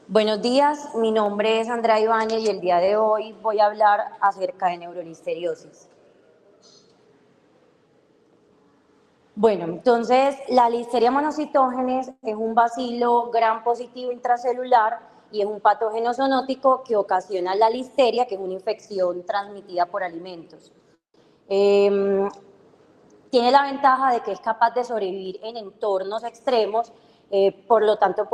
Buenos días, mi nombre es Andrea Ibáñez y el día de hoy voy a hablar acerca de neurolisteriosis. Bueno, entonces la Listeria monocytogenes es un bacilo gram positivo intracelular y es un patógeno zoonótico que ocasiona la listeria, que es una infección transmitida por alimentos. Tiene la ventaja de que es capaz de sobrevivir en entornos extremos, por lo tanto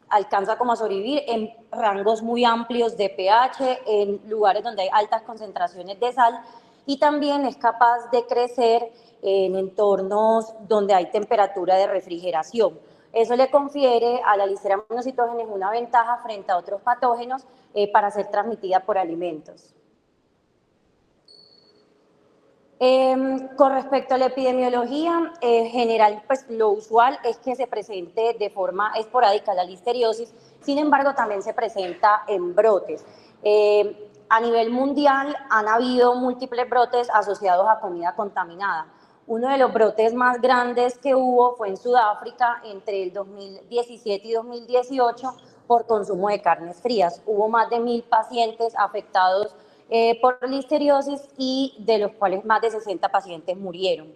alcanza como a sobrevivir en rangos muy amplios de pH, en lugares donde hay altas concentraciones de sal, y también es capaz de crecer en entornos donde hay temperatura de refrigeración. Eso le confiere a la Listeria monocytogenes una ventaja frente a otros patógenos para ser transmitida por alimentos. Con respecto a la epidemiología general, pues lo usual es que se presente de forma esporádica la listeriosis, sin embargo también se presenta en brotes. A nivel mundial han habido múltiples brotes asociados a comida contaminada. Uno de los brotes más grandes que hubo fue en Sudáfrica entre el 2017 y 2018 por consumo de carnes frías. Hubo más de 1.000 pacientes afectados por listeriosis y de los cuales más de 60 pacientes murieron.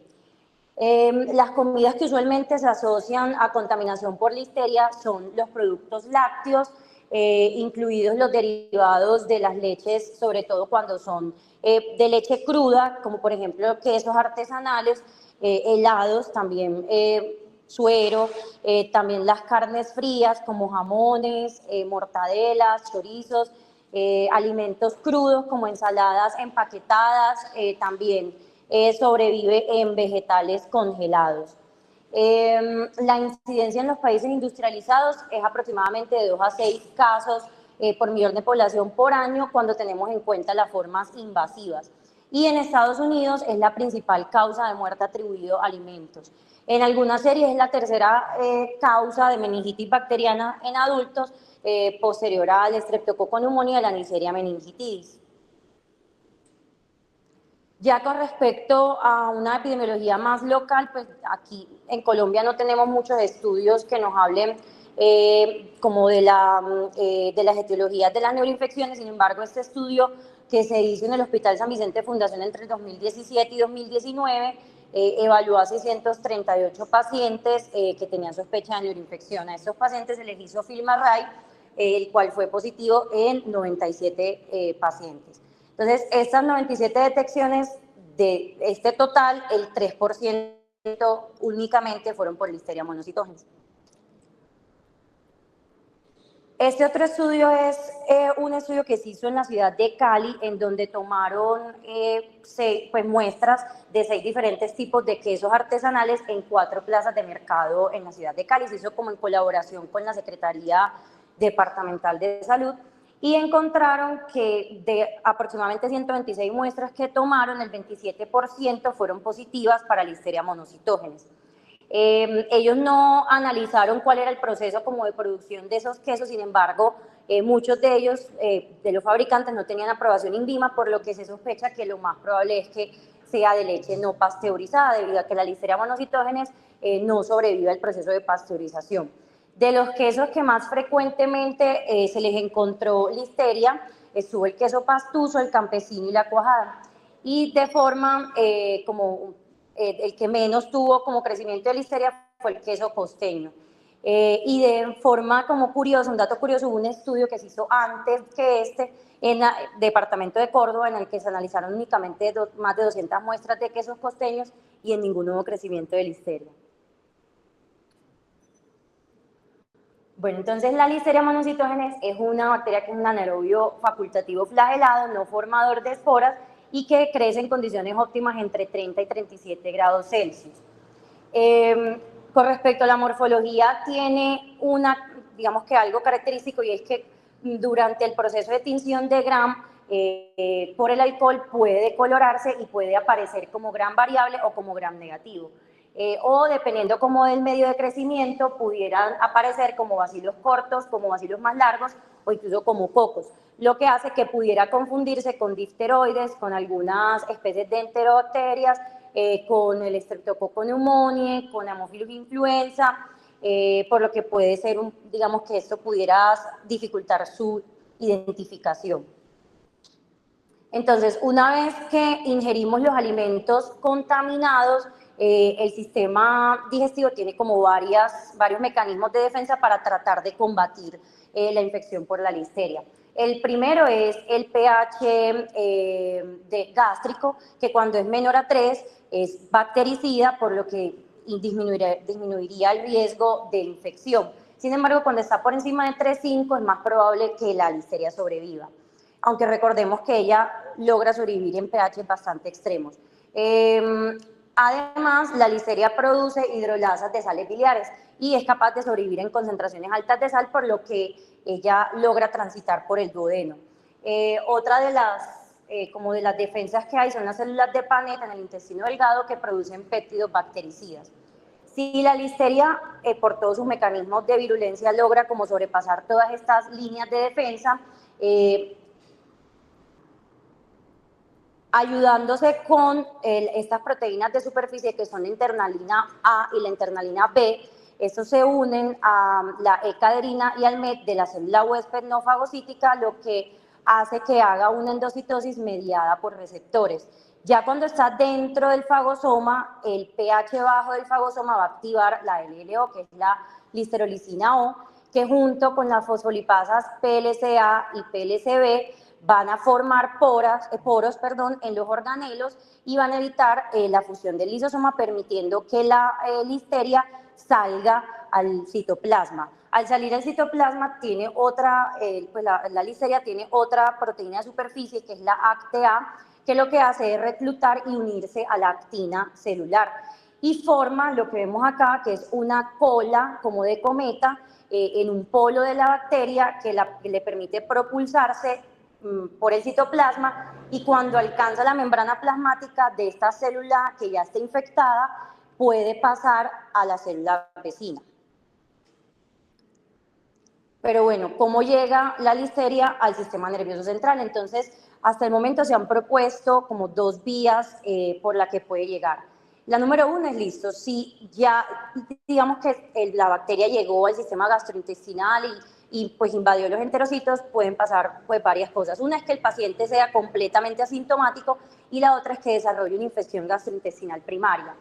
Las comidas que usualmente se asocian a contaminación por listeria son los productos lácteos, incluidos los derivados de las leches, sobre todo cuando son de leche cruda, como por ejemplo quesos artesanales, helados, también suero, también las carnes frías como jamones, mortadelas, chorizos, alimentos crudos como ensaladas empaquetadas, también sobrevive en vegetales congelados. La incidencia en los países industrializados es aproximadamente de 2 a 6 casos por millón de población por año cuando tenemos en cuenta las formas invasivas. Y en Estados Unidos es la principal causa de muerte atribuido a alimentos. En algunas series es la tercera causa de meningitis bacteriana en adultos, posterior al estreptococo neumonía y la Neisseria meningitidis. Ya con respecto a una epidemiología más local, pues aquí en Colombia no tenemos muchos estudios que nos hablen como de las etiologías de las neuroinfecciones. Sin embargo, este estudio que se hizo en el Hospital San Vicente Fundación entre 2017 y 2019 evaluó a 638 pacientes que tenían sospecha de neuroinfección. A estos pacientes se les hizo FilmArray, el cual fue positivo en 97 pacientes. Entonces, estas 97 detecciones de este total, el 3% únicamente fueron por Listeria monocytogenes. Este otro estudio es un estudio que se hizo en la ciudad de Cali, en donde tomaron muestras de 6 diferentes tipos de quesos artesanales en 4 plazas de mercado en la ciudad de Cali. Se hizo como en colaboración con la Secretaría Departamental de Salud y encontraron que de aproximadamente 126 muestras que tomaron, el 27% fueron positivas para Listeria monocytogenes. Ellos no analizaron cuál era el proceso como de producción de esos quesos, sin embargo, muchos de ellos, de los fabricantes, no tenían aprobación INVIMA, por lo que se sospecha que lo más probable es que sea de leche no pasteurizada, debido a que la Listeria monocytogenes no sobrevive al proceso de pasteurización. De los quesos que más frecuentemente se les encontró listeria, estuvo el queso pastuso, el campesino y la cuajada. Y de forma el que menos tuvo como crecimiento de listeria fue el queso costeño. Y de forma como curiosa, un dato curioso, hubo un estudio que se hizo antes que este en el departamento de Córdoba, en el que se analizaron únicamente más de 200 muestras de quesos costeños y en ninguno hubo crecimiento de listeria. Bueno, entonces la Listeria monocytogenes es una bacteria que es un anaerobio facultativo flagelado, no formador de esporas, y que crece en condiciones óptimas entre 30 y 37 grados Celsius. Con respecto a la morfología, tiene digamos que algo característico, y es que durante el proceso de tinción de Gram por el alcohol puede colorarse y puede aparecer como Gram variable o como Gram negativo. O dependiendo como del medio de crecimiento, pudieran aparecer como bacilos cortos, como bacilos más largos o incluso como cocos, lo que hace que pudiera confundirse con difteroides, con algunas especies de enterobacterias, con el Streptococcus pneumoniae, con Haemophilus influenza, por lo que puede ser, digamos que esto pudiera dificultar su identificación. Entonces, una vez que ingerimos los alimentos contaminados, el sistema digestivo tiene como varios mecanismos de defensa para tratar de combatir la infección por la listeria. El primero es el pH gástrico, que cuando es menor a 3 es bactericida, por lo que disminuiría el riesgo de infección. Sin embargo, cuando está por encima de 3,5 es más probable que la listeria sobreviva, aunque recordemos que ella logra sobrevivir en pH bastante extremos. Además, la listeria produce hidrolasas de sales biliares y es capaz de sobrevivir en concentraciones altas de sal, por lo que ella logra transitar por el duodeno. Otra de las defensas que hay son las células de Paneth en el intestino delgado que producen péptidos bactericidas. Si la listeria, por todos sus mecanismos de virulencia, logra como sobrepasar todas estas líneas de defensa, ayudándose con estas proteínas de superficie que son la internalina A y la internalina B, estos se unen a la E-caderina y al MET de la célula huésped no fagocítica, lo que hace que haga una endocitosis mediada por receptores. Ya cuando está dentro del fagosoma, el pH bajo del fagosoma va a activar la LLO, que es la listerolicina O, que junto con las fosfolipasas PLCA y PLCB van a formar poros en los organelos y van a evitar la fusión del lisosoma, permitiendo que la listeria salga al citoplasma. Al salir al citoplasma tiene la listeria tiene otra proteína de superficie, que es la ACTA, que lo que hace es reclutar y unirse a la actina celular y forma lo que vemos acá, que es una cola como de cometa en un polo de la bacteria que le permite propulsarse por el citoplasma, y cuando alcanza la membrana plasmática de esta célula que ya está infectada, puede pasar a la célula vecina. Pero bueno, ¿cómo llega la listeria al sistema nervioso central? Entonces, hasta el momento se han propuesto como 2 vías por la que puede llegar. La número 1 es listo, si ya digamos que la bacteria llegó al sistema gastrointestinal y pues invadió los enterocitos, pueden pasar pues varias cosas. Una es que el paciente sea completamente asintomático y la otra es que desarrolle una infección gastrointestinal primaria.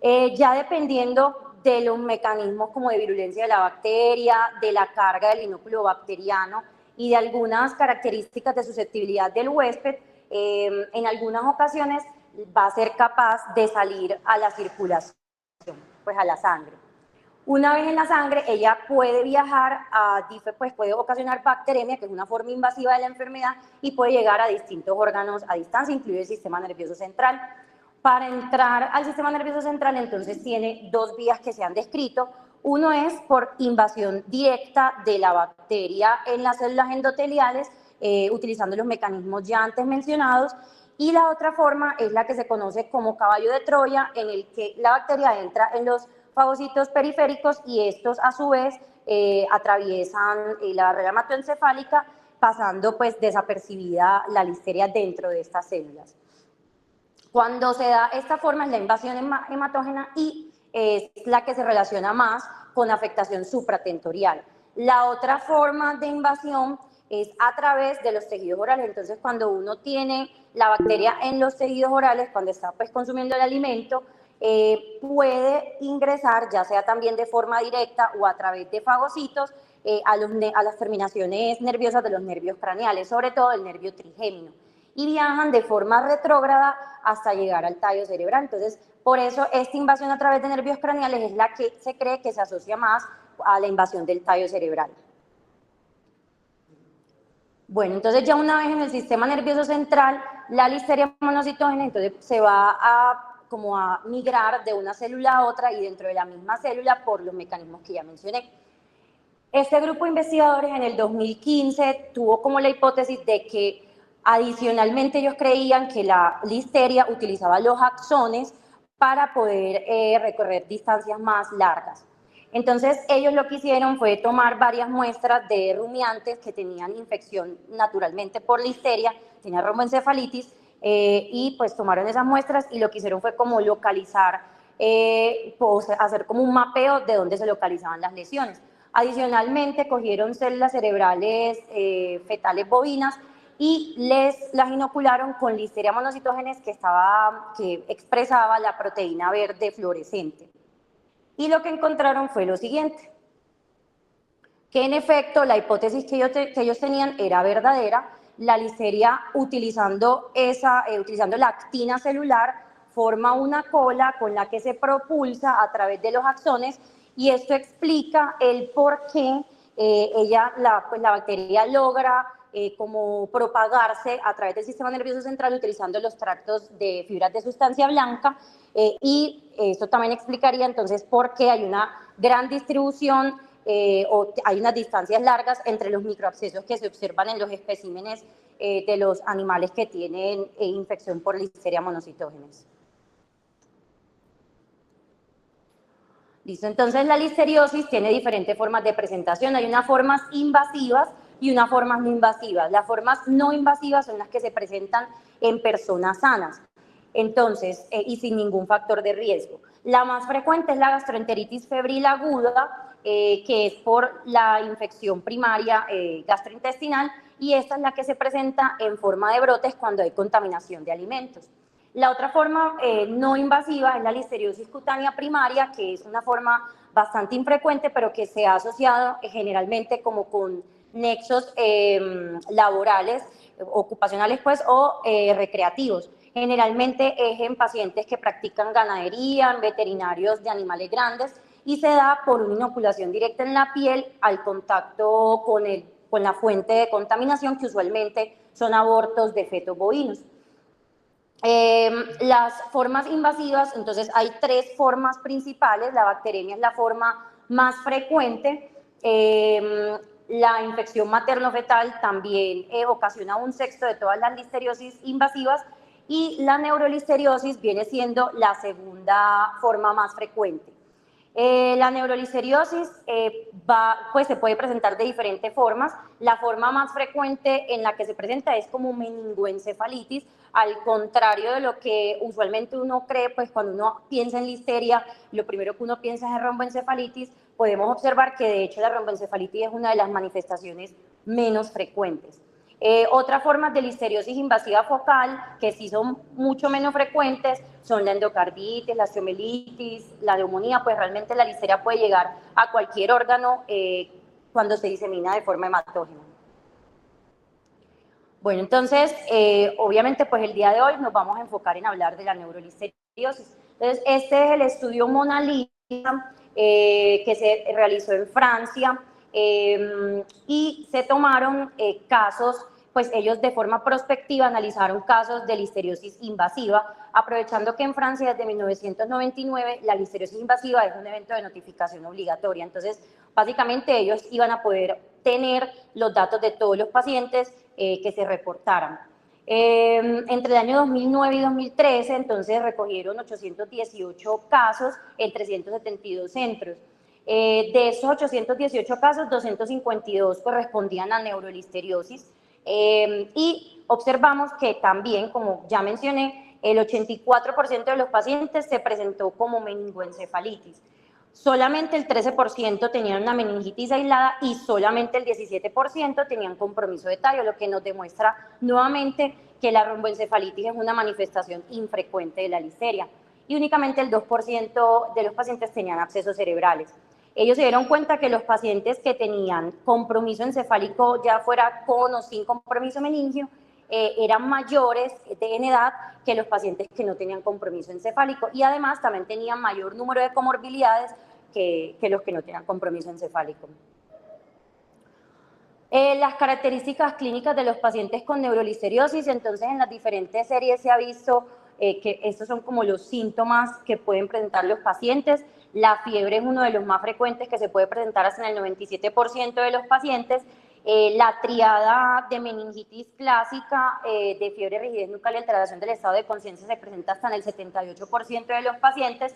Ya dependiendo de los mecanismos como de virulencia de la bacteria, de la carga del inóculo bacteriano y de algunas características de susceptibilidad del huésped, en algunas ocasiones va a ser capaz de salir a la circulación, pues a la sangre. Una vez en la sangre, ella puede viajar pues puede ocasionar bacteremia, que es una forma invasiva de la enfermedad, y puede llegar a distintos órganos a distancia, incluido el sistema nervioso central. Para entrar al sistema nervioso central, entonces tiene 2 vías que se han descrito. Uno es por invasión directa de la bacteria en las células endoteliales, utilizando los mecanismos ya antes mencionados, y la otra forma es la que se conoce como caballo de Troya, en el que la bacteria entra en los fagocitos periféricos y estos a su vez atraviesan la barrera hematoencefálica, pasando pues desapercibida la listeria dentro de estas células. Cuando se da esta forma es la invasión hematógena y es la que se relaciona más con afectación supratentorial. La otra forma de invasión es a través de los tejidos orales. Entonces, cuando uno tiene la bacteria en los tejidos orales, cuando está pues consumiendo el alimento, puede ingresar, ya sea también de forma directa o a través de fagocitos, a las terminaciones nerviosas de los nervios craneales, sobre todo el nervio trigémino, y viajan de forma retrógrada hasta llegar al tallo cerebral. Entonces, por eso esta invasión a través de nervios craneales es la que se cree que se asocia más a la invasión del tallo cerebral. Bueno, entonces ya una vez en el sistema nervioso central, la listeria monocitógena entonces se va a migrar de una célula a otra y dentro de la misma célula por los mecanismos que ya mencioné. Este grupo de investigadores en el 2015 tuvo como la hipótesis de que adicionalmente ellos creían que la listeria utilizaba los axones para poder recorrer distancias más largas. Entonces ellos lo que hicieron fue tomar varias muestras de rumiantes que tenían infección naturalmente por listeria, tenían romboencefalitis, y pues tomaron esas muestras y lo que hicieron fue como localizar pues, hacer como un mapeo de dónde se localizaban las lesiones. Adicionalmente, cogieron células cerebrales fetales bovinas y las inocularon con Listeria monocytogenes que expresaba la proteína verde fluorescente. Y lo que encontraron fue lo siguiente, que en efecto la hipótesis que ellos tenían era verdadera. La Listeria, utilizando la actina celular, forma una cola con la que se propulsa a través de los axones, y esto explica el por qué la bacteria logra como propagarse a través del sistema nervioso central utilizando los tractos de fibras de sustancia blanca, y eso también explicaría entonces por qué hay una gran distribución o hay unas distancias largas entre los microabscesos que se observan en los especímenes de los animales que tienen infección por Listeria monocytogenes. Listo, entonces la listeriosis tiene diferentes formas de presentación. Hay unas formas invasivas y unas formas no invasivas. Las formas no invasivas son las que se presentan en personas sanas, entonces, y sin ningún factor de riesgo. La más frecuente es la gastroenteritis febril aguda, que es por la infección primaria gastrointestinal, y esta es la que se presenta en forma de brotes cuando hay contaminación de alimentos. La otra forma no invasiva es la listeriosis cutánea primaria, que es una forma bastante infrecuente, pero que se ha asociado generalmente como con nexos laborales, ocupacionales pues, o recreativos. Generalmente es en pacientes que practican ganadería, en veterinarios de animales grandes, y se da por una inoculación directa en la piel al contacto con la fuente de contaminación, que usualmente son abortos de fetos bovinos. Las formas invasivas, entonces hay tres formas principales. La bacteremia es la forma más frecuente. La infección materno-fetal también ocasiona 1/6 de todas las listeriosis invasivas, y la neurolisteriosis viene siendo la segunda forma más frecuente. La neurolisteriosis pues se puede presentar de diferentes formas. La forma más frecuente en la que se presenta es como meningoencefalitis, al contrario de lo que usualmente uno cree, pues cuando uno piensa en listeria, lo primero que uno piensa es en romboencefalitis. Podemos observar que de hecho la romboencefalitis es una de las manifestaciones menos frecuentes. Otras formas de listeriosis invasiva focal, que sí son mucho menos frecuentes, son la endocarditis, la osteomelitis, la neumonía. Pues realmente la listeria puede llegar a cualquier órgano cuando se disemina de forma hematógena. Bueno, entonces, obviamente, pues el día de hoy nos vamos a enfocar en hablar de la neurolisteriosis. Entonces, este es el estudio Mona Lisa que se realizó en Francia, y se tomaron casos, pues ellos de forma prospectiva analizaron casos de listeriosis invasiva, aprovechando que en Francia desde 1999 la listeriosis invasiva es un evento de notificación obligatoria. Entonces, básicamente ellos iban a poder tener los datos de todos los pacientes que se reportaran. Entre el año 2009 y 2013, entonces recogieron 818 casos en 372 centros. De esos 818 casos, 252 correspondían a neurolisteriosis, y observamos que también, como ya mencioné, el 84% de los pacientes se presentó como meningoencefalitis. Solamente el 13% tenían una meningitis aislada y solamente el 17% tenían compromiso etario, lo que nos demuestra nuevamente que la romboencefalitis es una manifestación infrecuente de la listeria, y únicamente el 2% de los pacientes tenían abscesos cerebrales. Ellos se dieron cuenta que los pacientes que tenían compromiso encefálico, ya fuera con o sin compromiso meningio, eran mayores en edad que los pacientes que no tenían compromiso encefálico, y además también tenían mayor número de comorbilidades que los que no tenían compromiso encefálico. Las características clínicas de los pacientes con neurolisteriosis, entonces en las diferentes series se ha visto que estos son como los síntomas que pueden presentar los pacientes. La fiebre es uno de los más frecuentes, que se puede presentar hasta en el 97% de los pacientes. La triada de meningitis clásica, de fiebre, rigidez nucal y alteración del estado de conciencia, se presenta hasta en el 78% de los pacientes.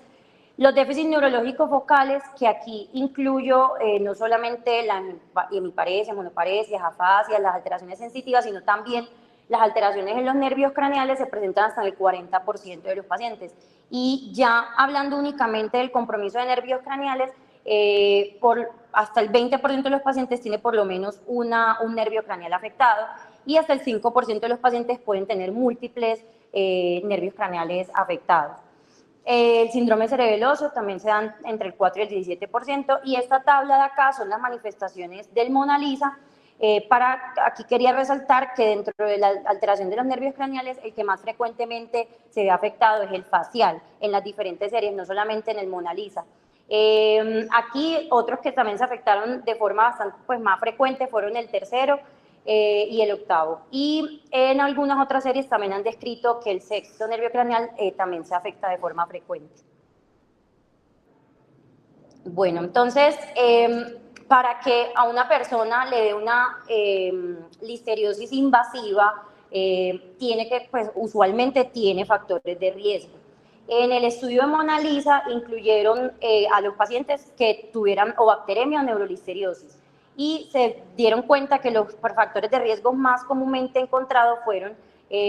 Los déficits neurológicos focales, que aquí incluyo no solamente la hemiparesia, monoparesia, afasia, las alteraciones sensitivas, sino también las alteraciones en los nervios craneales se presentan hasta en el 40% de los pacientes. Y ya hablando únicamente del compromiso de nervios craneales, hasta el 20% de los pacientes tiene por lo menos un nervio craneal afectado y hasta el 5% de los pacientes pueden tener múltiples nervios craneales afectados. El síndrome cerebeloso también se dan entre el 4 y el 17%, y esta tabla de acá son las manifestaciones del Mona Lisa. Aquí quería resaltar que dentro de la alteración de los nervios craneales, el que más frecuentemente se ve afectado es el facial, en las diferentes series, no solamente en el Mona Lisa. Aquí otros que también se afectaron de forma bastante más frecuente fueron el tercero y el octavo. Y en algunas otras series también han descrito que el sexto nervio craneal también se afecta de forma frecuente. Bueno, entonces, para que a una persona le dé una listeriosis invasiva, usualmente tiene factores de riesgo. En el estudio de Mona Lisa incluyeron a los pacientes que tuvieran o bacteremia o neurolisteriosis, y se dieron cuenta que los factores de riesgo más comúnmente encontrados fueron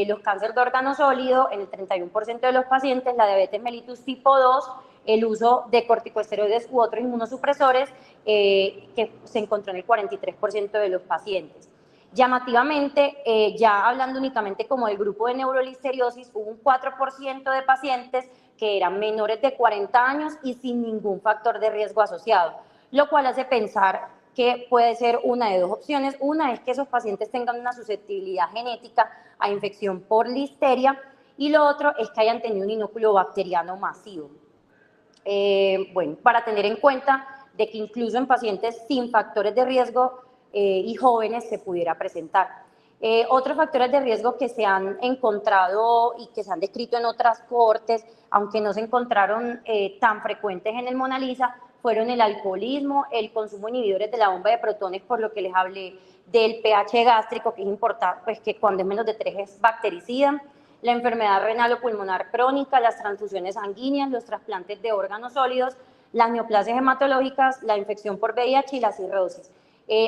los cánceres de órgano sólido en el 31% de los pacientes, la diabetes mellitus tipo 2, el uso de corticosteroides u otros inmunosupresores, que se encontró en el 43% de los pacientes. Llamativamente, ya hablando únicamente como del grupo de neurolisteriosis, hubo un 4% de pacientes que eran menores de 40 años y sin ningún factor de riesgo asociado, lo cual hace pensar que puede ser una de dos opciones. Una es que esos pacientes tengan una susceptibilidad genética a infección por listeria, y lo otro es que hayan tenido un inóculo bacteriano masivo. Bueno, para tener en cuenta de que incluso en pacientes sin factores de riesgo y jóvenes se pudiera presentar. Otros factores de riesgo que se han encontrado y que se han descrito en otras cohortes, aunque no se encontraron tan frecuentes en el Mona Lisa, fueron el alcoholismo, el consumo de inhibidores de la bomba de protones, por lo que les hablé del pH gástrico, que es importante, pues que cuando es menos de 3 es bactericida, la enfermedad renal o pulmonar crónica, las transfusiones sanguíneas, los trasplantes de órganos sólidos, las neoplasias hematológicas, la infección por VIH y la cirrosis.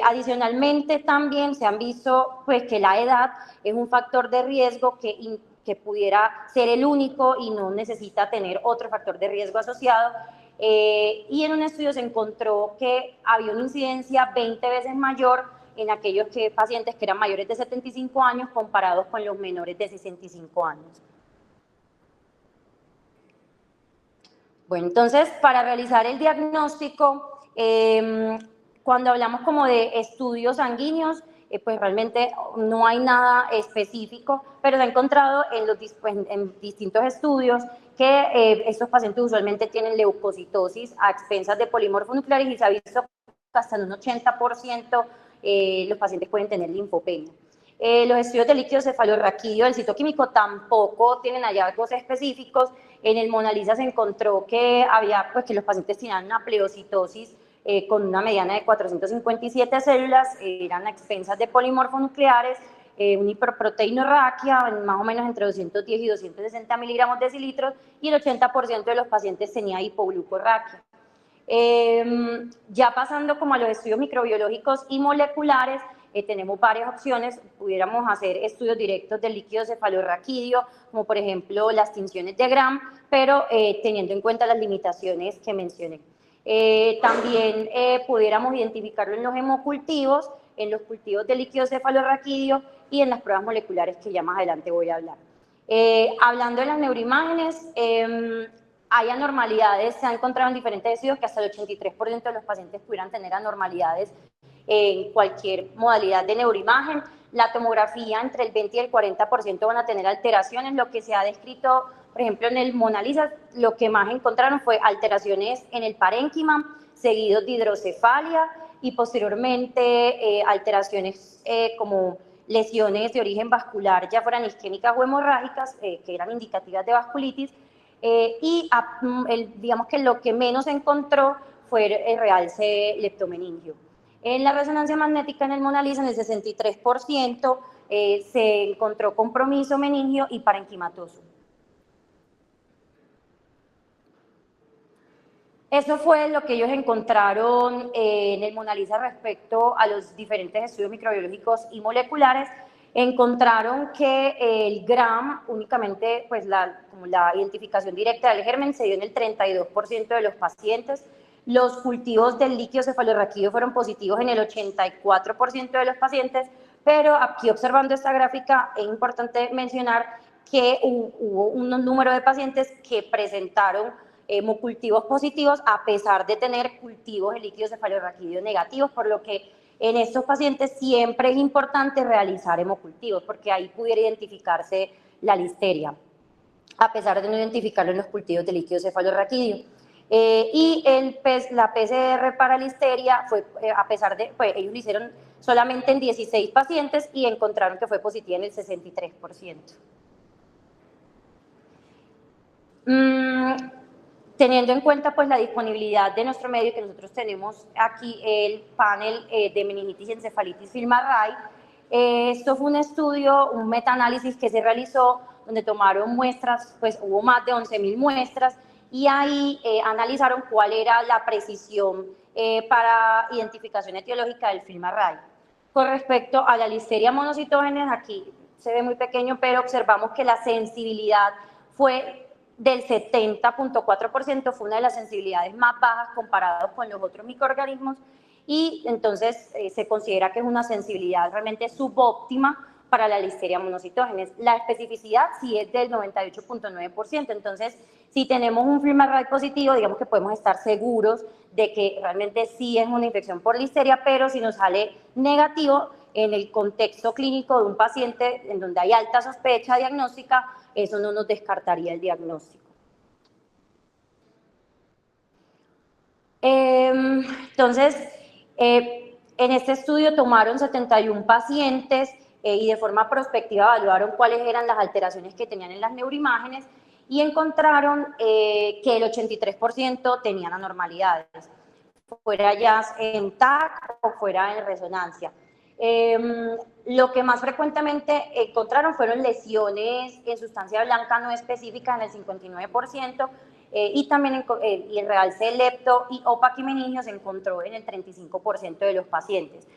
Adicionalmente, también se han visto pues, que la edad es un factor de riesgo que pudiera ser el único y no necesita tener otro factor de riesgo asociado. Y en un estudio se encontró que había una incidencia 20 veces mayor en aquellos pacientes que eran mayores de 75 años comparados con los menores de 65 años. Bueno, entonces, para realizar el diagnóstico, cuando hablamos como de estudios sanguíneos, pues realmente no hay nada específico, pero se ha encontrado en distintos estudios que estos pacientes usualmente tienen leucocitosis a expensas de polimorfonucleares, y se ha visto que hasta en un 80% los pacientes pueden tener linfopenia. Los estudios de líquido cefalorraquídeo del citoquímico tampoco tienen hallazgos específicos. En el Mona Lisa se encontró que que los pacientes tenían una pleocitosis con una mediana de 457 células, eran a expensas de polimorfonucleares, una hiperproteinorraquia, más o menos entre 210 y 260 miligramos decilitros, y el 80% de los pacientes tenía hipoglucorraquia. Ya pasando como a los estudios microbiológicos y moleculares, tenemos varias opciones. Pudiéramos hacer estudios directos del líquido cefalorraquídeo, como por ejemplo las tinciones de Gram, pero teniendo en cuenta las limitaciones que mencioné. También pudiéramos identificarlo en los hemocultivos, en los cultivos de líquido cefalorraquídeo y en las pruebas moleculares que ya más adelante voy a hablar. Hablando de las neuroimágenes, hay anormalidades, se han encontrado en diferentes estudios que hasta el 83% de los pacientes pudieran tener anormalidades en cualquier modalidad de neuroimagen. La tomografía, entre el 20 y el 40% van a tener alteraciones. Lo que se ha descrito, por ejemplo, en el Mona Lisa, lo que más encontraron fue alteraciones en el parénquima, seguidos de hidrocefalia, y posteriormente alteraciones como lesiones de origen vascular, ya fueran isquémicas o hemorrágicas, que eran indicativas de vasculitis, digamos que lo que menos se encontró fue el realce leptomeningio. En la resonancia magnética en el Mona Lisa, en el 63%, se encontró compromiso meningio y parenquimatoso. Eso fue lo que ellos encontraron en el Mona Lisa respecto a los diferentes estudios microbiológicos y moleculares. Encontraron que el GRAM únicamente, pues como la identificación directa del germen se dio en el 32% de los pacientes. Los cultivos del líquido cefalorraquídeo fueron positivos en el 84% de los pacientes, pero aquí observando esta gráfica es importante mencionar que hubo un número de pacientes que presentaron hemocultivos positivos a pesar de tener cultivos de líquido cefalorraquídeo negativos, por lo que en estos pacientes siempre es importante realizar hemocultivos porque ahí pudiera identificarse la listeria, a pesar de no identificarlo en los cultivos de líquido cefalorraquídeo. Y la PCR para listeria fue, a pesar de, pues ellos lo hicieron solamente en 16 pacientes y encontraron que fue positiva en el 63%. Teniendo en cuenta pues la disponibilidad de nuestro medio, que nosotros tenemos aquí el panel de meningitis y encefalitis FILMARRAY, esto fue un estudio, un metaanálisis que se realizó donde tomaron muestras, pues hubo más de 11.000 muestras y ahí analizaron cuál era la precisión para identificación etiológica del FILMARRAY. Con respecto a la listeria monocitógenes, aquí se ve muy pequeño, pero observamos que la sensibilidad fue del 70.4%, fue una de las sensibilidades más bajas comparados con los otros microorganismos y entonces se considera que es una sensibilidad realmente subóptima para la listeria monocitógenes. La especificidad sí es del 98.9%, entonces si tenemos un FILMARRAY positivo, digamos que podemos estar seguros de que realmente sí es una infección por listeria, pero si nos sale negativo en el contexto clínico de un paciente en donde hay alta sospecha diagnóstica, eso no nos descartaría el diagnóstico. Entonces, en este estudio tomaron 71 pacientes y de forma prospectiva evaluaron cuáles eran las alteraciones que tenían en las neuroimágenes y encontraron que el 83% tenían anormalidades, fuera ya en TAC o fuera en resonancia. Lo que más frecuentemente encontraron fueron lesiones en sustancia blanca no específica en el 59%, y también el realce lepto y opaquimeningio se encontró en el 35% de los pacientes.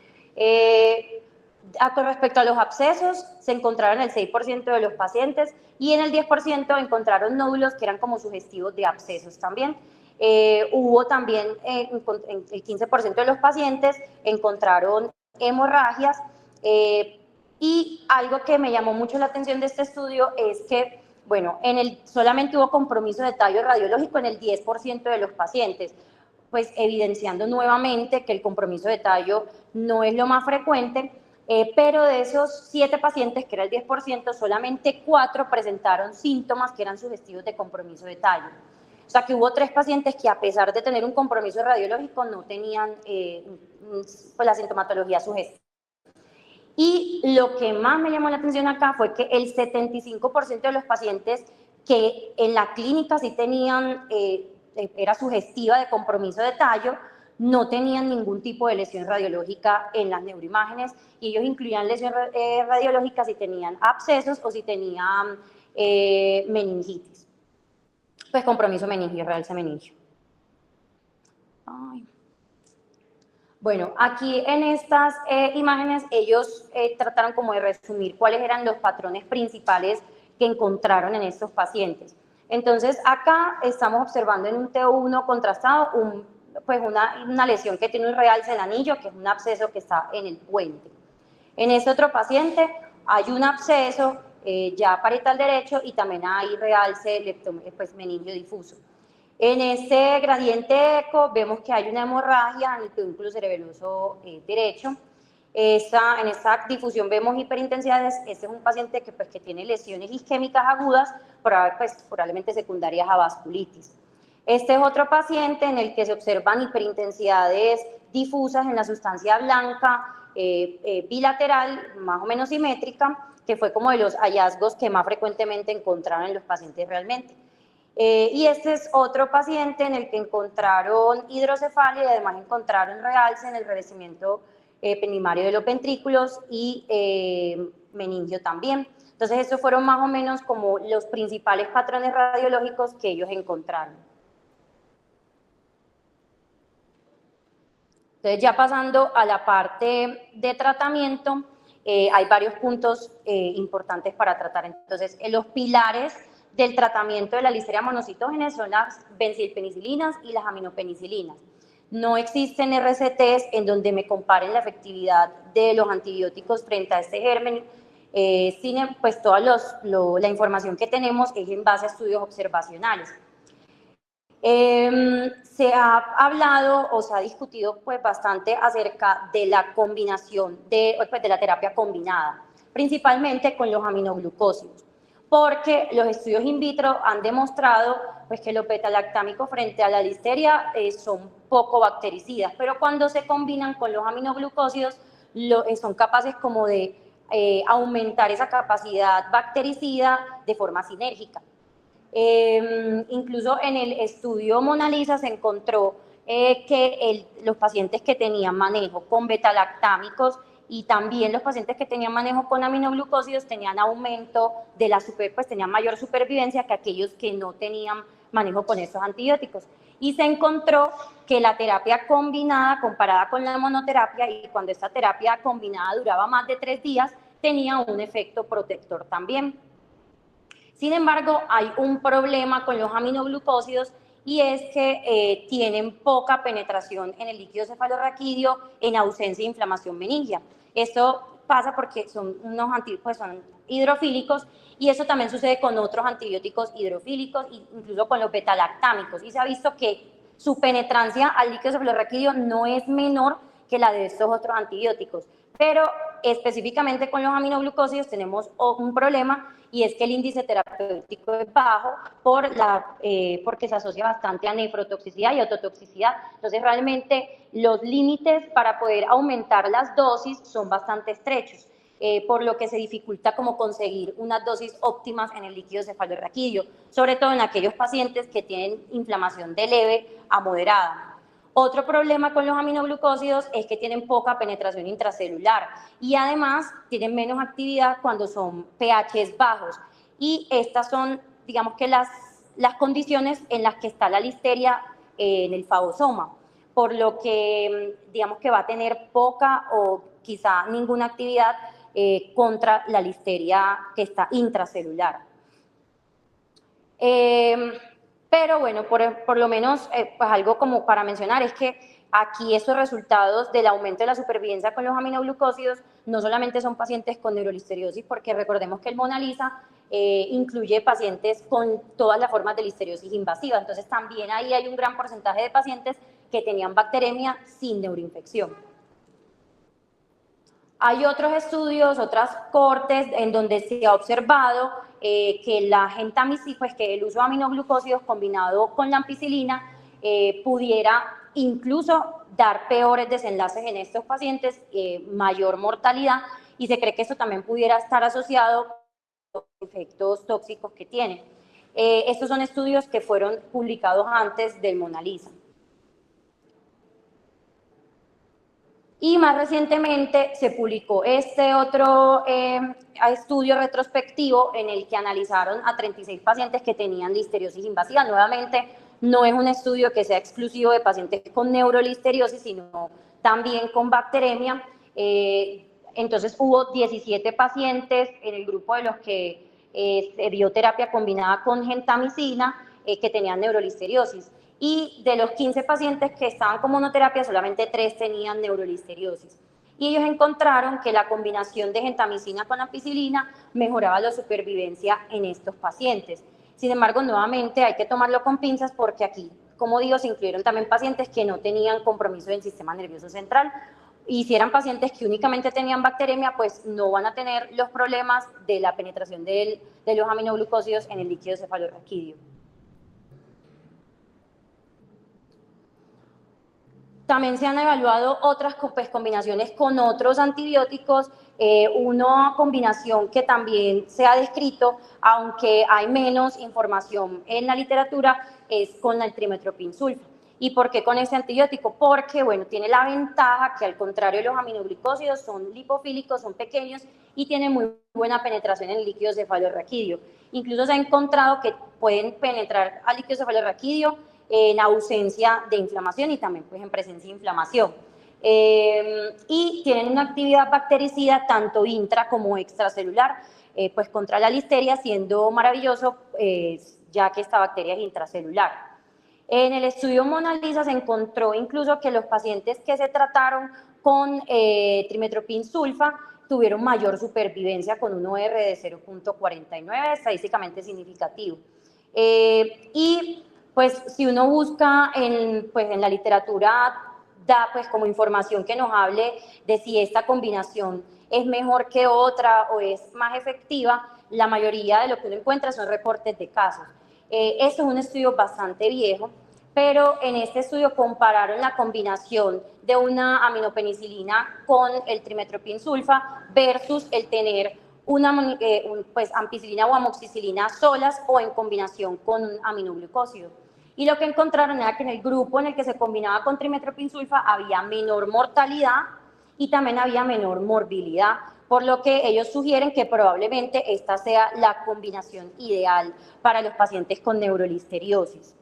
Con respecto a los abscesos, se encontraron en el 6% de los pacientes y en el 10% encontraron nódulos que eran como sugestivos de abscesos también. Hubo también en el 15% de los pacientes encontraron hemorragias y algo que me llamó mucho la atención de este estudio es que, bueno, solamente hubo compromiso de tallo radiológico en el 10% de los pacientes, pues evidenciando nuevamente que el compromiso de tallo no es lo más frecuente, pero de esos 7 pacientes, que era el 10%, solamente 4 presentaron síntomas que eran sugestivos de compromiso de tallo. O sea que hubo 3 pacientes que a pesar de tener un compromiso radiológico no tenían pues, la sintomatología sugestiva. Y lo que más me llamó la atención acá fue que el 75% de los pacientes que en la clínica sí tenían, era sugestiva de compromiso de tallo, no tenían ningún tipo de lesión radiológica en las neuroimágenes y ellos incluían lesión radiológica si tenían abscesos o si tenían meningitis. Pues compromiso meningio, realce meningio. Ay. Bueno, aquí en estas imágenes ellos trataron como de resumir cuáles eran los patrones principales que encontraron en estos pacientes. Entonces acá estamos observando en un TO1 contrastado pues una lesión que tiene un realce en el anillo, que es un absceso que está en el puente. En este otro paciente hay un absceso ya parietal derecho y también hay realce pues, meningio difuso. En este gradiente eco vemos que hay una hemorragia en el pedúnculo cerebeloso derecho. En esta difusión vemos hiperintensidades. Este es un paciente que tiene lesiones isquémicas agudas, probablemente secundarias a vasculitis. Este es otro paciente en el que se observan hiperintensidades difusas en la sustancia blanca bilateral, más o menos simétrica, que fue como de los hallazgos que más frecuentemente encontraron en los pacientes realmente. Y este es otro paciente en el que encontraron hidrocefalia y además encontraron realce en el revestimiento pendimario de los ventrículos y meningio también. Entonces, estos fueron más o menos como los principales patrones radiológicos que ellos encontraron. Entonces, ya pasando a la parte de tratamiento, hay varios puntos importantes para tratar. Entonces, los pilares del tratamiento de la listeria monocitógenes son las benzilpenicilinas y las aminopenicilinas. No existen RCTs en donde me comparen la efectividad de los antibióticos frente a este germen. Pues toda la información que tenemos es en base a estudios observacionales. Se ha hablado o se ha discutido pues bastante acerca de la combinación de la terapia combinada, principalmente con los aminoglucósidos, porque los estudios in vitro han demostrado pues, que los beta-lactámicos frente a la listeria son poco bactericidas, pero cuando se combinan con los aminoglucósidos son capaces como de aumentar esa capacidad bactericida de forma sinérgica. Incluso en el estudio Mona Lisa se encontró que los pacientes que tenían manejo con beta-lactámicos y también los pacientes que tenían manejo con aminoglucósidos tenían aumento de pues tenían mayor supervivencia que aquellos que no tenían manejo con estos antibióticos. Y se encontró que la terapia combinada, comparada con la monoterapia, y cuando esta terapia combinada duraba más de 3 días, tenía un efecto protector también. Sin embargo, hay un problema con los aminoglucósidos y es que tienen poca penetración en el líquido cefalorraquídeo en ausencia de inflamación meningia. Esto pasa porque son son hidrofílicos y eso también sucede con otros antibióticos hidrofílicos, incluso con los beta-lactámicos. Y se ha visto que su penetrancia al líquido cefalorraquídeo no es menor que la de estos otros antibióticos. Pero específicamente con los aminoglucósidos tenemos un problema y es que el índice terapéutico es bajo porque se asocia bastante a nefrotoxicidad y ototoxicidad. Entonces realmente los límites para poder aumentar las dosis son bastante estrechos, por lo que se dificulta como conseguir unas dosis óptimas en el líquido cefalorraquídeo, sobre todo en aquellos pacientes que tienen inflamación de leve a moderada. Otro problema con los aminoglucósidos es que tienen poca penetración intracelular y además tienen menos actividad cuando son pHs bajos. Y estas son, digamos que las condiciones en las que está la listeria en el fagosoma, por lo que digamos que va a tener poca o quizá ninguna actividad contra la listeria que está intracelular. Pero bueno, por lo menos, pues algo como para mencionar es que aquí esos resultados del aumento de la supervivencia con los aminoglucósidos no solamente son pacientes con neurolisteriosis, porque recordemos que el Mona Lisa incluye pacientes con todas las formas de listeriosis invasiva, entonces también ahí hay un gran porcentaje de pacientes que tenían bacteremia sin neuroinfección. Hay otros estudios, otras cortes en donde se ha observado que la gentamicina, pues que el uso de aminoglucósidos combinado con la ampicilina pudiera incluso dar peores desenlaces en estos pacientes, mayor mortalidad, y se cree que eso también pudiera estar asociado con los efectos tóxicos que tienen. Estos son estudios que fueron publicados antes del Mona Lisa. Y más recientemente se publicó este otro estudio retrospectivo en el que analizaron a 36 pacientes que tenían listeriosis invasiva. Nuevamente, no es un estudio que sea exclusivo de pacientes con neurolisteriosis, sino también con bacteremia. Entonces, hubo 17 pacientes en el grupo de los que se dio terapia combinada con gentamicina que tenían neurolisteriosis. Y de los 15 pacientes que estaban con monoterapia, solamente 3 tenían neurolisteriosis. Y ellos encontraron que la combinación de gentamicina con ampicilina mejoraba la supervivencia en estos pacientes. Sin embargo, nuevamente hay que tomarlo con pinzas porque aquí, como digo, se incluyeron también pacientes que no tenían compromiso del sistema nervioso central. Y si eran pacientes que únicamente tenían bacteremia, pues no van a tener los problemas de la penetración de los aminoglucósidos en el líquido cefalorraquídeo. También se han evaluado otras combinaciones con otros antibióticos. Una combinación que también se ha descrito, aunque hay menos información en la literatura, es con el trimetoprim sulfa. ¿Y por qué con este antibiótico? Porque, bueno, tiene la ventaja que al contrario de los aminoglucósidos son lipofílicos, son pequeños y tienen muy buena penetración en el líquido cefalorraquídeo. Incluso se ha encontrado que pueden penetrar al líquido cefalorraquídeo en ausencia de inflamación y también pues en presencia de inflamación. y tienen una actividad bactericida tanto intra como extracelular, pues contra la listeria, siendo maravilloso ya que esta bacteria es intracelular. En el estudio Mona Lisa se encontró incluso que los pacientes que se trataron con trimetoprim sulfa tuvieron mayor supervivencia con un OR de 0.49, estadísticamente significativo. Y pues si uno busca pues, en la literatura, da pues como información que nos hable de si esta combinación es mejor que otra o es más efectiva, la mayoría de lo que uno encuentra son reportes de casos. Este es un estudio bastante viejo, pero en este estudio compararon la combinación de una aminopenicilina con el trimetoprim sulfa versus el tener una pues, ampicilina o amoxicilina solas o en combinación con un aminoglucósido. Y lo que encontraron era que en el grupo en el que se combinaba con trimetoprim sulfa había menor mortalidad y también había menor morbilidad, por lo que ellos sugieren que probablemente esta sea la combinación ideal para los pacientes con neurolisteriosis.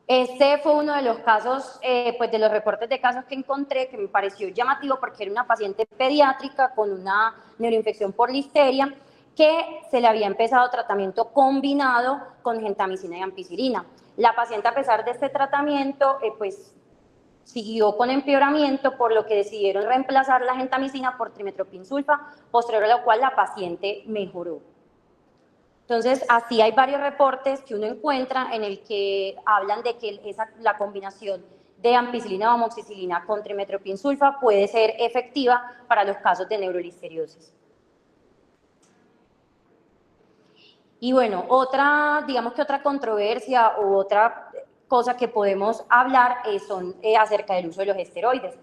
Este fue uno de los casos, pues de los reportes de casos que encontré, que me pareció llamativo porque era una paciente pediátrica con una neuroinfección por listeria que se le había empezado tratamiento combinado con gentamicina y ampicilina. La paciente, a pesar de este tratamiento, pues siguió con empeoramiento, por lo que decidieron reemplazar la gentamicina por trimetoprim sulfa, posterior a lo cual la paciente mejoró. Entonces, así hay varios reportes que uno encuentra en el que hablan de que la combinación de ampicilina o amoxicilina con trimetoprim sulfa puede ser efectiva para los casos de neurolisteriosis. Y bueno, digamos que otra controversia u otra cosa que podemos hablar son acerca del uso de los esteroides.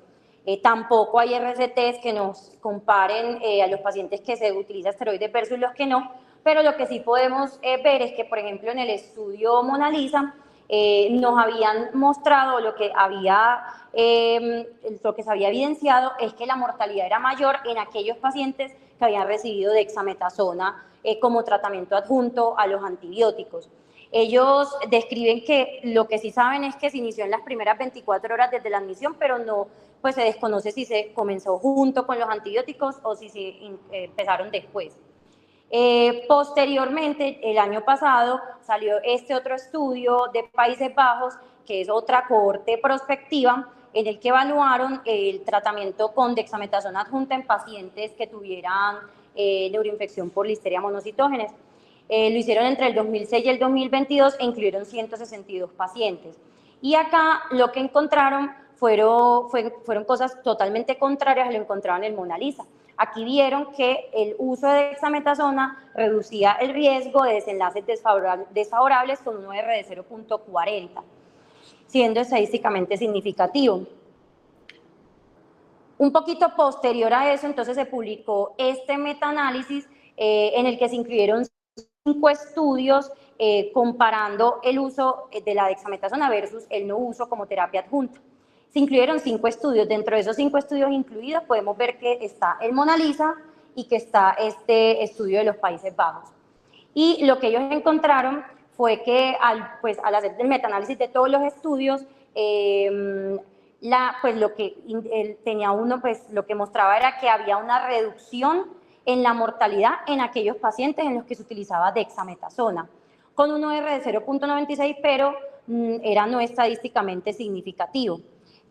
Tampoco hay RCTs que nos comparen a los pacientes que se utiliza esteroides versus los que no, pero lo que sí podemos ver es que, por ejemplo, en el estudio Mona Lisa nos habían mostrado lo que se había evidenciado es que la mortalidad era mayor en aquellos pacientes que habían recibido dexametasona como tratamiento adjunto a los antibióticos. Ellos describen que lo que sí saben es que se inició en las primeras 24 horas desde la admisión, pero no, pues se desconoce si se comenzó junto con los antibióticos o si se empezaron después. Posteriormente, el año pasado, salió este otro estudio de Países Bajos, que es otra cohorte prospectiva, en el que evaluaron el tratamiento con dexametasona adjunta en pacientes que tuvieran neuroinfección por Listeria monocitógenes. Lo hicieron entre el 2006 y el 2022 e incluyeron 162 pacientes. Y acá lo que encontraron fueron cosas totalmente contrarias a lo encontrado en el Mona Lisa. Aquí vieron que el uso de dexametasona reducía el riesgo de desenlaces desfavorables con un OR de 0.40, siendo estadísticamente significativo. Un poquito posterior a eso, entonces se publicó este metaanálisis en el que se incluyeron 5 estudios comparando el uso de la dexametasona versus el no uso como terapia adjunta. Se incluyeron 5 estudios. Dentro de esos 5 estudios incluidos podemos ver que está el Mona Lisa y que está este estudio de los Países Bajos. Y lo que ellos encontraron fue que al hacer el metaanálisis de todos los estudios, lo que tenía uno, pues lo que mostraba era que había una reducción en la mortalidad en aquellos pacientes en los que se utilizaba dexametasona, con un OR de 0.96, pero era no estadísticamente significativo.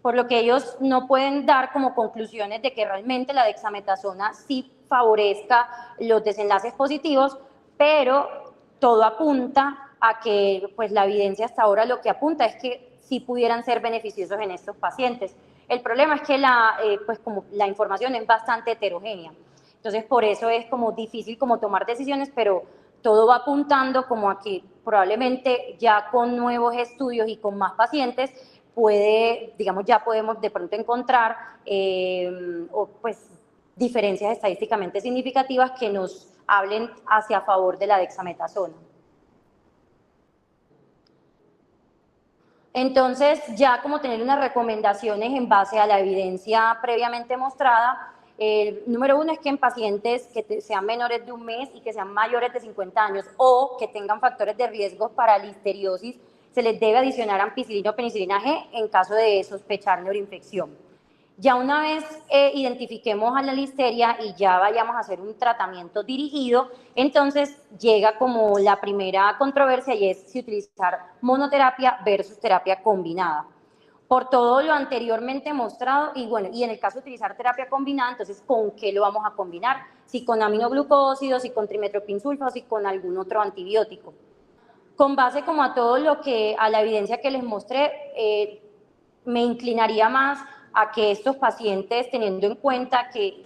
Por lo que ellos no pueden dar como conclusiones de que realmente la dexametasona sí favorezca los desenlaces positivos, pero todo apunta a que pues la evidencia hasta ahora lo que apunta es que sí pudieran ser beneficiosos en estos pacientes. El problema es que como la información es bastante heterogénea. Entonces, por eso es como difícil como tomar decisiones, pero todo va apuntando como a que probablemente ya con nuevos estudios y con más pacientes ya podemos de pronto encontrar diferencias estadísticamente significativas que nos hablen hacia favor de la dexametasona. Entonces, ya como tener unas recomendaciones en base a la evidencia previamente mostrada, número 1 es que en pacientes que sean menores de un mes y que sean mayores de 50 años o que tengan factores de riesgo para listeriosis, se les debe adicionar ampicilina o penicilina G en caso de sospechar neuroinfección. Ya una vez identifiquemos a la listeria y ya vayamos a hacer un tratamiento dirigido, entonces llega como la primera controversia y es si utilizar monoterapia versus terapia combinada. Por todo lo anteriormente mostrado, y bueno, y en el caso de utilizar terapia combinada, entonces, ¿con qué lo vamos a combinar? Si con aminoglucósidos, si con trimestoprim-sulfa o si con algún otro antibiótico. Con base como a todo lo que, a la evidencia que les mostré, me inclinaría más a que estos pacientes, teniendo en cuenta que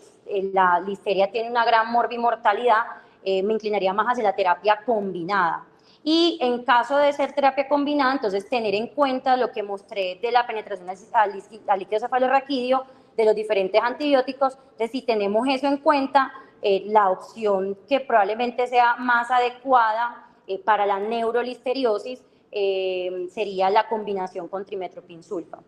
la listeria tiene una gran morbimortalidad, me inclinaría más hacia la terapia combinada. Y en caso de ser terapia combinada, entonces tener en cuenta lo que mostré de la penetración al líquido cefalorraquídeo, de los diferentes antibióticos. Entonces, si tenemos eso en cuenta, la opción que probablemente sea más adecuada para la neurolisteriosis sería la combinación con trimestoprim-sulfa.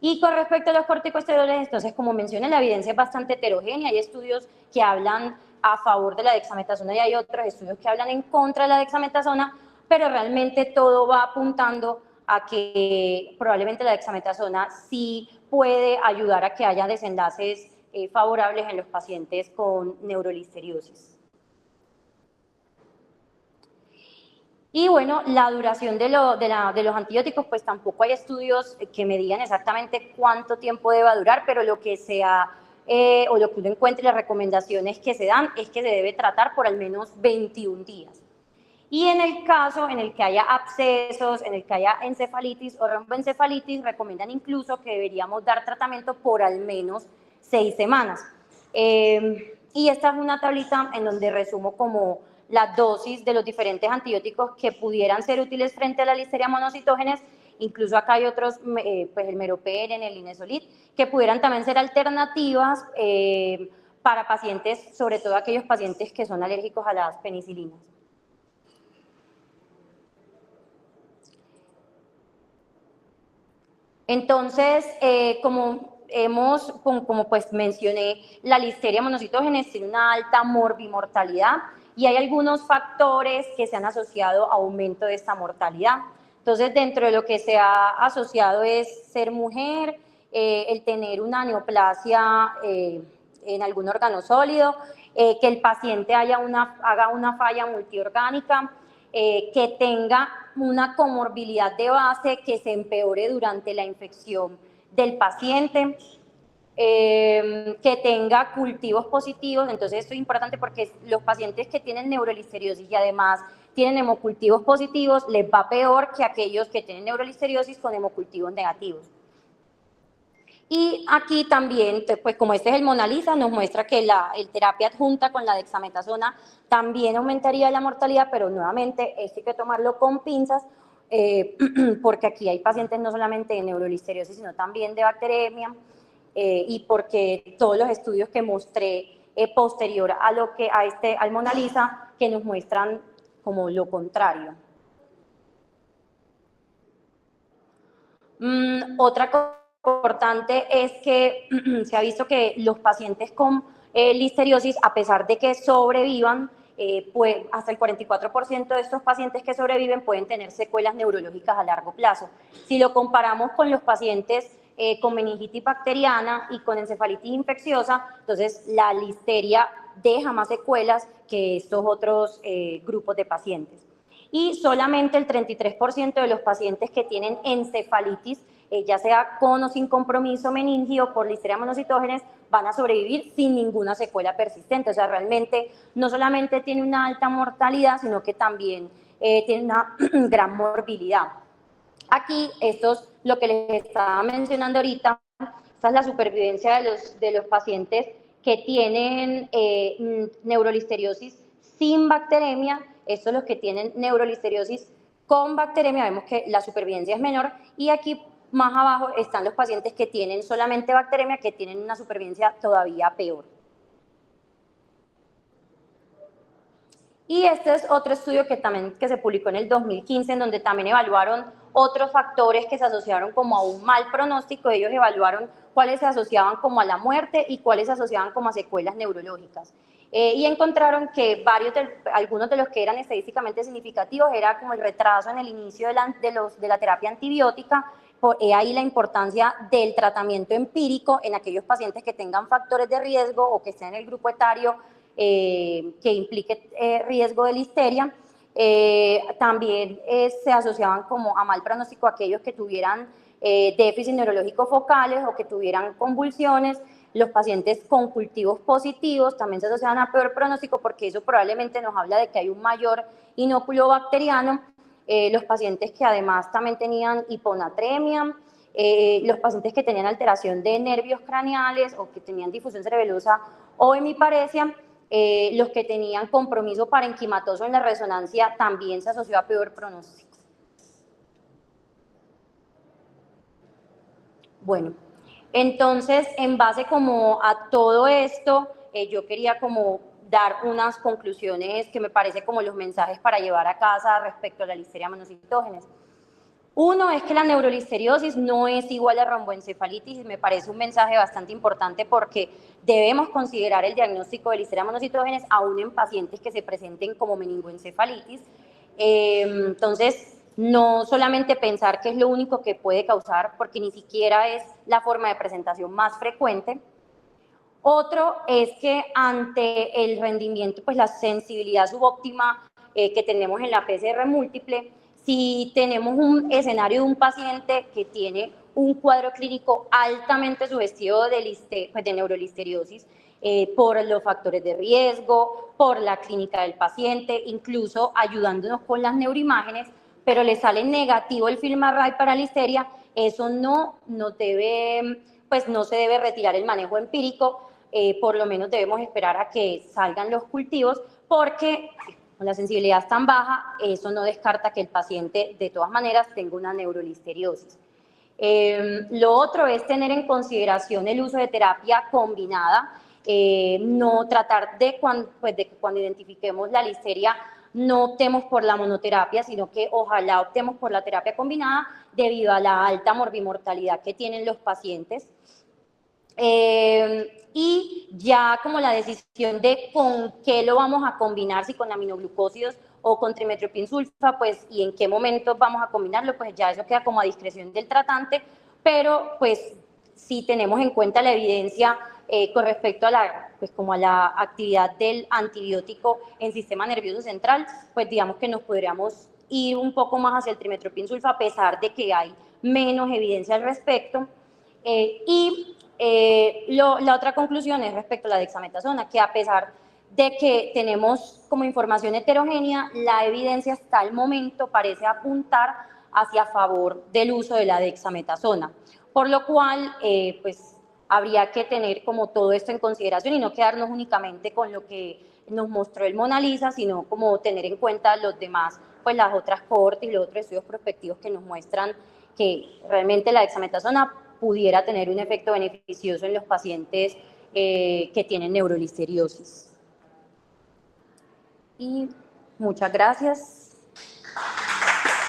Y con respecto a los corticosteroides, entonces, como mencioné, la evidencia es bastante heterogénea. Hay estudios que hablan a favor de la dexametasona y hay otros estudios que hablan en contra de la dexametasona, pero realmente todo va apuntando a que probablemente la dexametasona sí puede ayudar a que haya desenlaces favorables en los pacientes con neurolisteriosis. Y bueno, la duración de los antibióticos, pues tampoco hay estudios que me digan exactamente cuánto tiempo deba durar, pero lo que sea o lo que uno encuentre, las recomendaciones que se dan es que se debe tratar por al menos 21 días. Y en el caso en el que haya abscesos, en el que haya encefalitis o romboencefalitis, recomiendan incluso que deberíamos dar tratamiento por al menos 6 semanas. Y esta es una tablita en donde resumo como la dosis de los diferentes antibióticos que pudieran ser útiles frente a la listeria monocitógenes. Incluso acá hay otros, pues el meropenem, el linezolid, que pudieran también ser alternativas para pacientes, sobre todo aquellos pacientes que son alérgicos a las penicilinas. Entonces, como pues mencioné, la listeria monocitógenes tiene una alta morbimortalidad y hay algunos factores que se han asociado a aumento de esta mortalidad. Entonces, dentro de lo que se ha asociado es ser mujer, el tener una neoplasia en algún órgano sólido, que el paciente haga una falla multiorgánica, que tenga una comorbilidad de base que se empeore durante la infección del paciente, que tenga cultivos positivos. Entonces esto es importante porque los pacientes que tienen neurolisteriosis y además tienen hemocultivos positivos les va peor que aquellos que tienen neurolisteriosis con hemocultivos negativos. Y aquí también, pues como este es el MONALISA, nos muestra que el terapia adjunta con la dexametasona también aumentaría la mortalidad, pero nuevamente esto hay que tomarlo con pinzas, porque aquí hay pacientes no solamente de neurolisteriosis, sino también de bacteremia, y porque todos los estudios que mostré posterior a al MONALISA, que nos muestran como lo contrario. Otra cosa importante es que se ha visto que los pacientes con listeriosis, a pesar de que sobrevivan, pues hasta el 44% de estos pacientes que sobreviven pueden tener secuelas neurológicas a largo plazo. Si lo comparamos con los pacientes con meningitis bacteriana y con encefalitis infecciosa, entonces la listeria deja más secuelas que estos otros grupos de pacientes. Y solamente el 33% de los pacientes que tienen encefalitis, ya sea con o sin compromiso meningio por listeria monocitógenes, van a sobrevivir sin ninguna secuela persistente. O sea, realmente no solamente tiene una alta mortalidad, sino que también tiene una gran morbilidad. Aquí, esto es lo que les estaba mencionando ahorita, esta es la supervivencia de los pacientes que tienen neurolisteriosis sin bacteremia. Estos los que tienen neurolisteriosis con bacteremia, vemos que la supervivencia es menor, y aquí más abajo están los pacientes que tienen solamente bacteremia, que tienen una supervivencia todavía peor. Y este es otro estudio que se publicó en el 2015, en donde también evaluaron otros factores que se asociaron como a un mal pronóstico. Ellos evaluaron cuáles se asociaban como a la muerte y cuáles se asociaban como a secuelas neurológicas. y encontraron que algunos de los que eran estadísticamente significativos era como el retraso en el inicio de la terapia antibiótica. Ahí la importancia del tratamiento empírico en aquellos pacientes que tengan factores de riesgo o que estén en el grupo etario que implique riesgo de listeria. También se asociaban como a mal pronóstico aquellos que tuvieran déficit neurológico focales o que tuvieran convulsiones. Los pacientes con cultivos positivos también se asociaban a peor pronóstico porque eso probablemente nos habla de que hay un mayor inóculo bacteriano. Los pacientes que además también tenían hiponatremia, los pacientes que tenían alteración de nervios craneales o que tenían difusión cerebelosa o hemiparesia, los que tenían compromiso parenquimatoso en la resonancia también se asoció a peor pronóstico. Bueno, entonces en base como a todo esto, yo quería como dar unas conclusiones que me parece como los mensajes para llevar a casa respecto a la listeria monocitógenes. Uno es que la neurolisteriosis no es igual a romboencefalitis y me parece un mensaje bastante importante porque debemos considerar el diagnóstico de listeria monocitógenes aún en pacientes que se presenten como meningoencefalitis. Entonces, no solamente pensar que es lo único que puede causar, porque ni siquiera es la forma de presentación más frecuente. Otro es que ante el rendimiento, pues la sensibilidad subóptima que tenemos en la PCR múltiple, si tenemos un escenario de un paciente que tiene un cuadro clínico altamente sugestivo de neurolisteriosis, por los factores de riesgo, por la clínica del paciente, incluso ayudándonos con las neuroimágenes, pero le sale negativo el FilmArray para listeria, eso no se debe retirar el manejo empírico. Por lo menos debemos esperar a que salgan los cultivos porque con la sensibilidad tan baja, eso no descarta que el paciente de todas maneras tenga una neurolisteriosis. Lo otro es tener en consideración el uso de terapia combinada, no tratar de que cuando identifiquemos la listeria no optemos por la monoterapia, sino que ojalá optemos por la terapia combinada debido a la alta morbimortalidad que tienen los pacientes. Y ya como la decisión de con qué lo vamos a combinar, si con aminoglucósidos o con trimethoprim-sulfa, pues y en qué momentos vamos a combinarlo, pues ya eso queda como a discreción del tratante, pero pues si tenemos en cuenta la evidencia con respecto a la actividad del antibiótico en sistema nervioso central, pues digamos que nos podríamos ir un poco más hacia el trimethoprim-sulfa a pesar de que hay menos evidencia al respecto. La otra conclusión es respecto a la dexametasona, que a pesar de que tenemos como información heterogénea, la evidencia hasta el momento parece apuntar hacia favor del uso de la dexametasona, por lo cual pues habría que tener como todo esto en consideración y no quedarnos únicamente con lo que nos mostró el Mona Lisa, sino como tener en cuenta los demás, pues las otras cohortes y los otros estudios prospectivos que nos muestran que realmente la dexametasona pudiera tener un efecto beneficioso en los pacientes que tienen neurolisteriosis. Y muchas gracias.